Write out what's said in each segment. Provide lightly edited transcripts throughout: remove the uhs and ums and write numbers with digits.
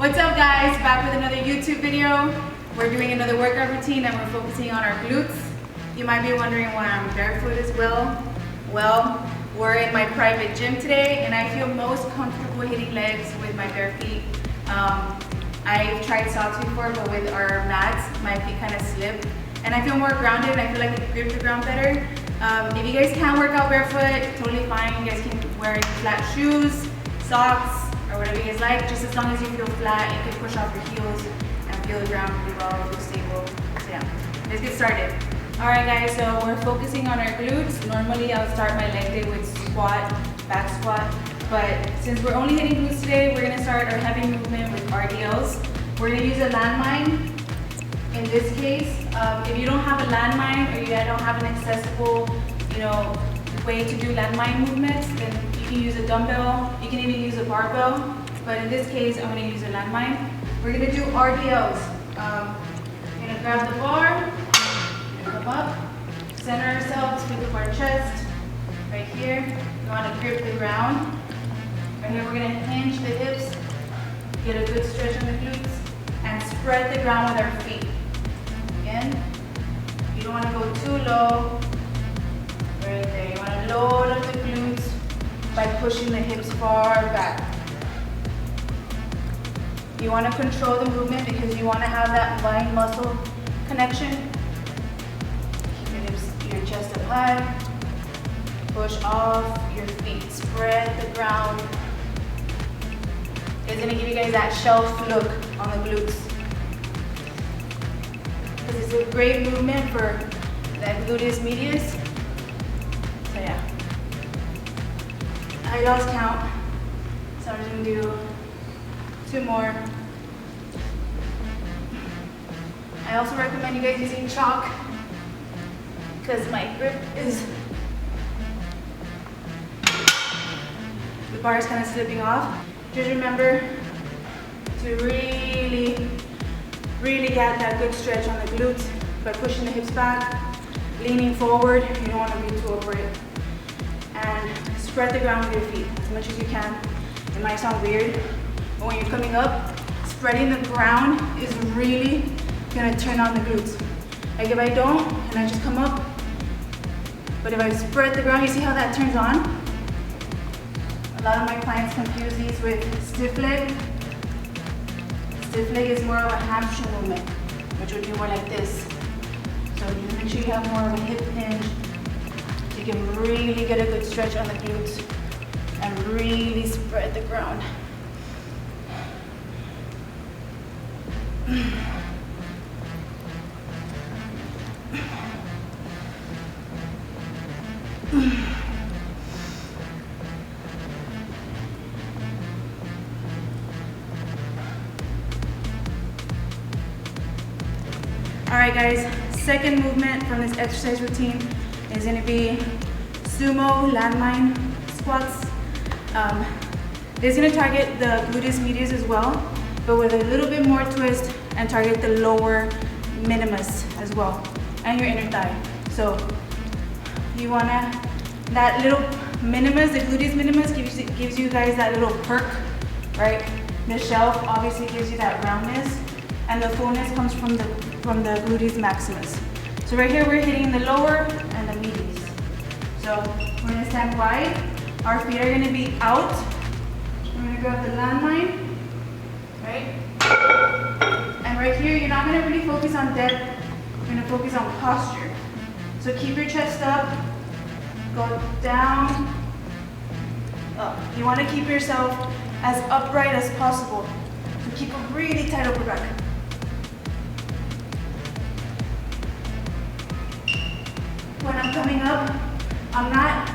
What's up guys, back with another YouTube video. We're doing another workout routine and we're focusing on our glutes. You might be wondering why I'm barefoot as well. Well, we're in my private gym today and I feel most comfortable hitting legs with my bare feet. I've tried socks before, but with our mats, my feet kind of slip. And I feel more grounded and I feel like I grip the ground better. If you guys can't work out barefoot, totally fine. You guys can wear flat shoes, socks, or whatever you guys like, just as long as you feel flat, you can push off your heels and feel the ground pretty well, feel stable. So yeah, let's get started. Alright guys, so we're focusing on our glutes. Normally I'll start my leg day with squat, back squat, but since we're only hitting glutes today, we're gonna start our heavy movement with RDLs. We're gonna use a landmine. In this case, if you don't have a landmine or you don't have an accessible, way to do landmine movements, then you can use a dumbbell. You can even use a barbell. But in this case, I'm going to use a landmine. We're going to do RDLs. We're going to grab the bar, come up, center ourselves, pick up our chest. Right here, you want to grip the ground. Right here, we're going to hinge the hips, get a good stretch on the glutes, and spread the ground with our feet. Again, you don't want to go too low. Right there, you want to load up the glutes by pushing the hips far back. You want to control the movement because you want to have that mind muscle connection. Keep your chest up high. Push off your feet. Spread the ground. It's going to give you guys that shelf look on the glutes. This is a great movement for that gluteus medius. So yeah, I lost count, so I'm just gonna do 2 more. I also recommend you guys using chalk because my grip is, the bar is kind of slipping off. Just remember to really get that good stretch on the glutes by pushing the hips back. Leaning forward, you don't want to be too upright. And spread the ground with your feet as much as you can. It might sound weird, but when you're coming up, spreading the ground is really going to turn on the glutes. Like if I don't, and I just come up, but if I spread the ground, you see how that turns on? A lot of my clients confuse these with stiff leg. Stiff leg is more of a hamstring movement, which would be more like this. So you make sure you have more of a hip hinge so you can really get a good stretch on the glutes and really spread the ground. All right guys, second movement from this exercise routine is going to be Sumo landmine squats. It's going to target the gluteus medius as well, but with a little bit more twist and target the lower minimus as well, and your inner thigh. So you want to, that little minimus, the gluteus minimus gives you guys that little perk, right? The shelf obviously gives you that roundness, and the fullness comes from the gluteus maximus. So right here we're hitting the lower and the medius. So we're gonna stand wide. Our feet are gonna be out. We're gonna grab the landmine, right? And right here, you're not gonna really focus on depth. You're gonna focus on posture. So keep your chest up, go down, up. You wanna keep yourself as upright as possible. So keep a really tight upper back. When I'm coming up, I'm not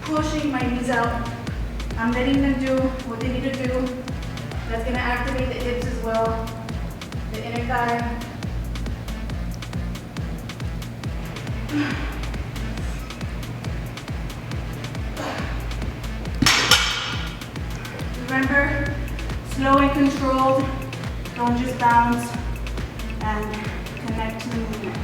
pushing my knees out. I'm letting them do what they need to do. That's gonna activate the hips as well, the inner thigh. Remember, slow and controlled. Don't just bounce and connect to the movement.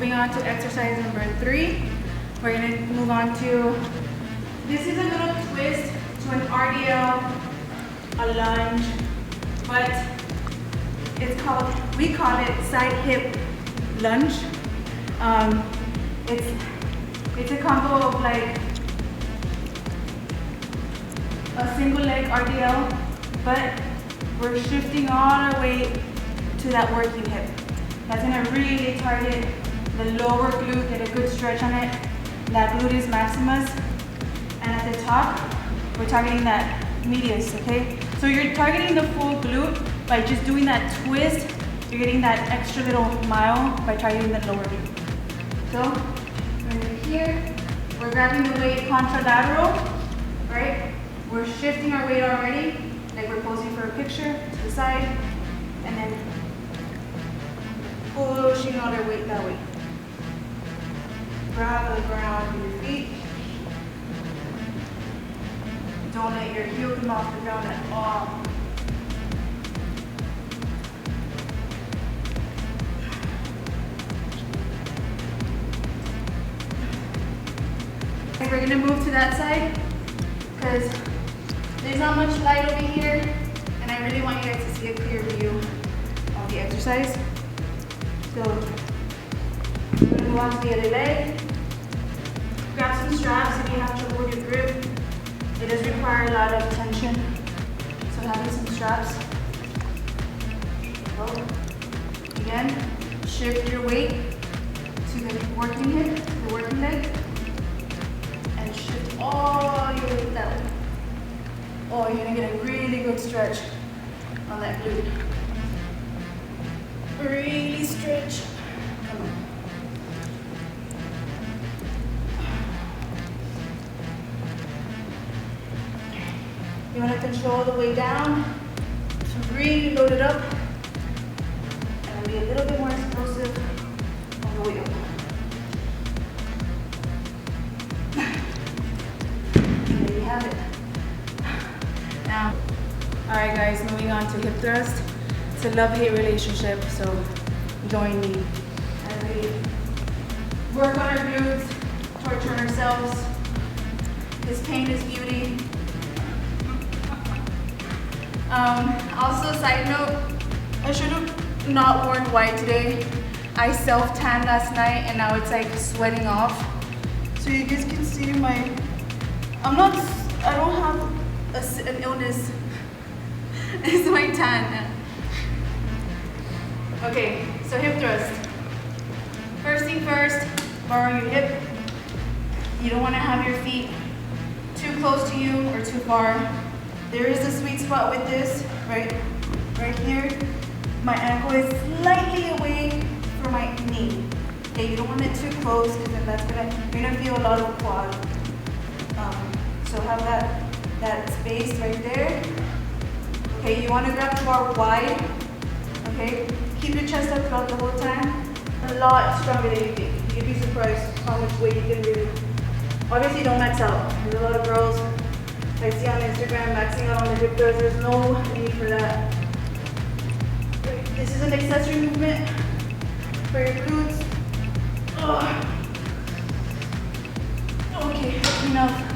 moving on to exercise number 3. We're gonna move on to, this is a little twist to an RDL, a lunge, but it's called, we call it side hip lunge. It's a combo of like a single leg RDL, but we're shifting all our weight to that working hip. That's gonna really target the lower glute, get a good stretch on it. That gluteus maximus. And at the top, we're targeting that medius, okay? So you're targeting the full glute by just doing that twist. You're getting that extra little mile by targeting the lower glute. So, right here, we're grabbing the weight contralateral, right? We're shifting our weight already, like we're posing for a picture to the side, and then pushing all our weight that way. Grab the ground with your feet. Don't let your heel come off the ground at all. Okay, we're gonna move to that side because there's not much light over here, and I really want you guys to see a clear view of the exercise. So, we're gonna move on to the other leg. Grab some straps if you have trouble with your grip. It does require a lot of tension, so having some straps. So, again, shift your weight to the working hip, the working leg, and shift all your weight that way. Oh, you're gonna get a really good stretch on that glute. Really stretch. Come on. You want to control the way down to really load it up and be a little bit more explosive on the way up. And there you have it. Now, all right guys, moving on to hip thrust. It's a love-hate relationship, so join me as we work on our glutes, torture ourselves. This pain is beauty. Also, side note, I should have not worn white today. I self-tanned last night and now it's like sweating off. So you guys can see I don't have an illness. It's my tan. Okay, so hip thrust. First thing first, borrow your hip. You don't want to have your feet too close to you or too far. There is a sweet spot with this, right here. My ankle is slightly away from my knee. Okay, you don't want it too close because then you're gonna feel a lot of quad. So have that space right there. Okay, you want to grab the bar wide. Okay, keep your chest up throughout the whole time. A lot stronger than you think. You'd be surprised how much weight you can really. Obviously, don't max out. There's a lot of girls I see on Instagram maxing out on the hip thrust. There's no need for that. This is an accessory movement for your glutes. Oh. Okay, enough.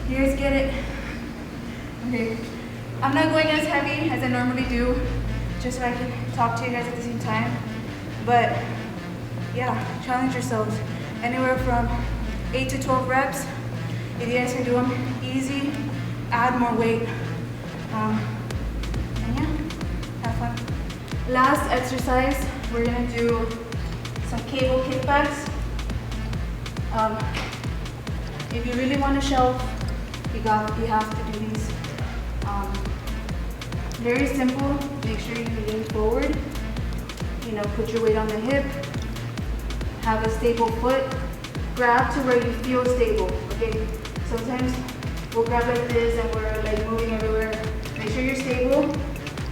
You guys get it? Okay. I'm not going as heavy as I normally do, just so I can talk to you guys at the same time. But yeah, challenge yourselves. Anywhere from 8 to 12 reps. If you guys can do them easy, add more weight. And yeah, have fun. Last exercise, we're gonna do some cable kickbacks. If you really want to shelf, you have to do these. Very simple. Make sure you lean forward. Put your weight on the hip. Have a stable foot. Grab to where you feel stable. Okay. Sometimes we'll grab like this and we're like moving everywhere. Make sure you're stable,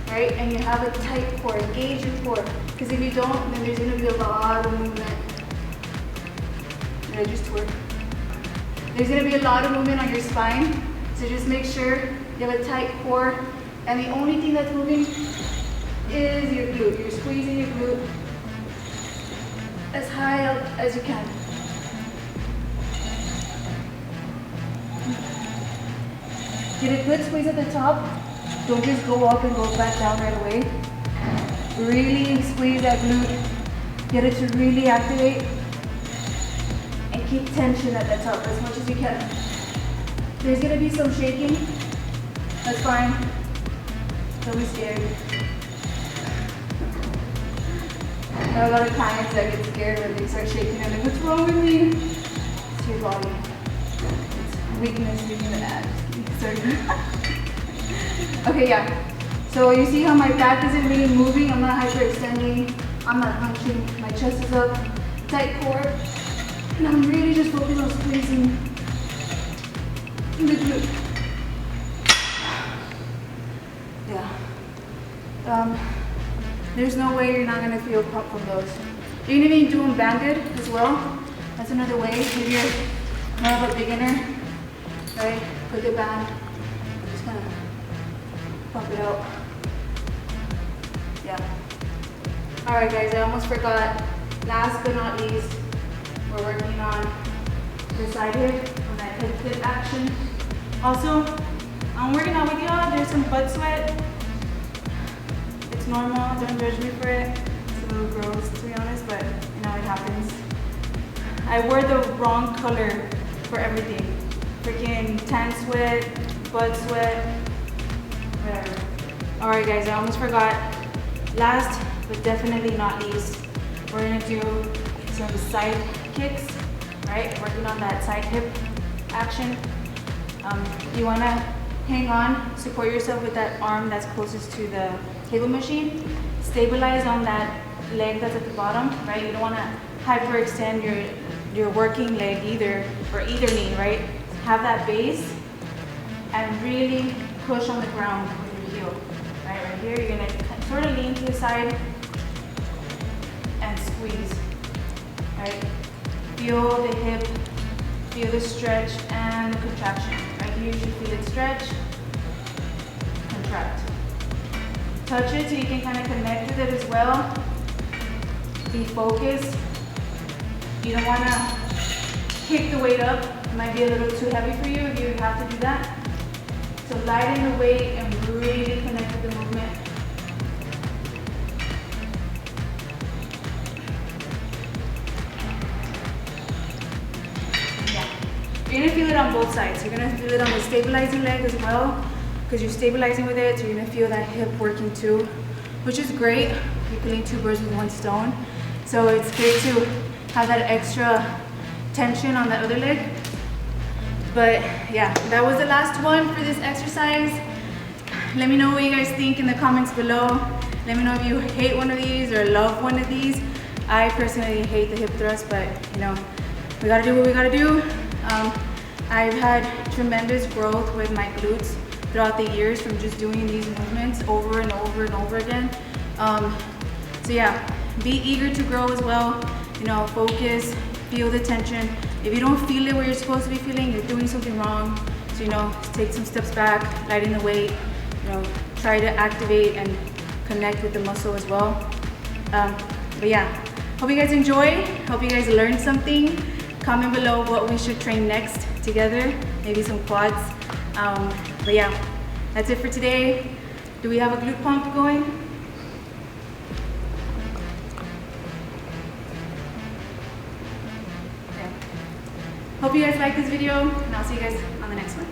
right? And you have a tight core. Engage your core. Because if you don't, then there's gonna be a lot of movement. Did I just twerk? There's gonna be a lot of movement on your spine. So just make sure you have a tight core. And the only thing that's moving is your glute. You're squeezing your glute. as high up as you can. Get a good squeeze at the top. Don't just go up and go back down right away. Really squeeze that glute. Get it to really activate. And keep tension at the top as much as you can. There's gonna be some shaking. That's fine. Don't be scared. There are a lot of clients that get scared when they start shaking and like, what's wrong with me? It's your body. It's weakness, leaving the abs. Okay, yeah. So you see how my back isn't really moving? I'm not hyperextending. I'm not hunching. My chest is up. Tight core. And I'm really just focused on squeezing the glute. Yeah. There's no way you're not gonna feel pump from those. You can even do them banded as well. That's another way. If you're more of a beginner, right? Put the band. Just kind of pump it out. Yeah. All right, guys. I almost forgot. Last but not least, we're working on the side hip on that hip flip action. Also, I'm working out with y'all. There's some butt sweat. It's normal, don't judge me for it. It's a little gross to be honest, but you know, it happens. I wore the wrong color for everything. Freaking tan sweat, butt sweat, whatever. Alright guys, I almost forgot. Last, but definitely not least, we're gonna do some side kicks, right? Working on that side hip action. You wanna hang on, support yourself with that arm that's closest to the cable machine. Stabilize on that leg that's at the bottom, right? You don't want to hyperextend your working leg either, or either knee, right? Have that base and really push on the ground with your heel. Right here, you're gonna sort of lean to the side and squeeze. Right? Feel the hip, feel the stretch and the contraction. Right here, you should feel it stretch, contract. Touch it so you can kind of connect with it as well. Be focused. You don't want to kick the weight up. It might be a little too heavy for you if you have to do that. So lighten the weight and really connect with the movement. Yeah. You're going to feel it on both sides. You're going to feel it on the stabilizing leg as well, because you're stabilizing with it, so you're gonna feel that hip working too, which is great. You're killing two birds with one stone. So it's great to have that extra tension on that other leg. But yeah, that was the last one for this exercise. Let me know what you guys think in the comments below. Let me know if you hate one of these or love one of these. I personally hate the hip thrust, but you know, we gotta do what we gotta do. I've had tremendous growth with my glutes throughout the years from just doing these movements over and over and over again. So yeah, be eager to grow as well. You know, focus, feel the tension. If you don't feel it where you're supposed to be feeling, you're doing something wrong. So you know, take some steps back, lighten the weight. You know, try to activate and connect with the muscle as well. But yeah, hope you guys enjoy. Hope you guys learned something. Comment below what we should train next together. Maybe some quads. But yeah, that's it for today. Do we have a glute pump going? Yeah. Hope you guys like this video, and I'll see you guys on the next one.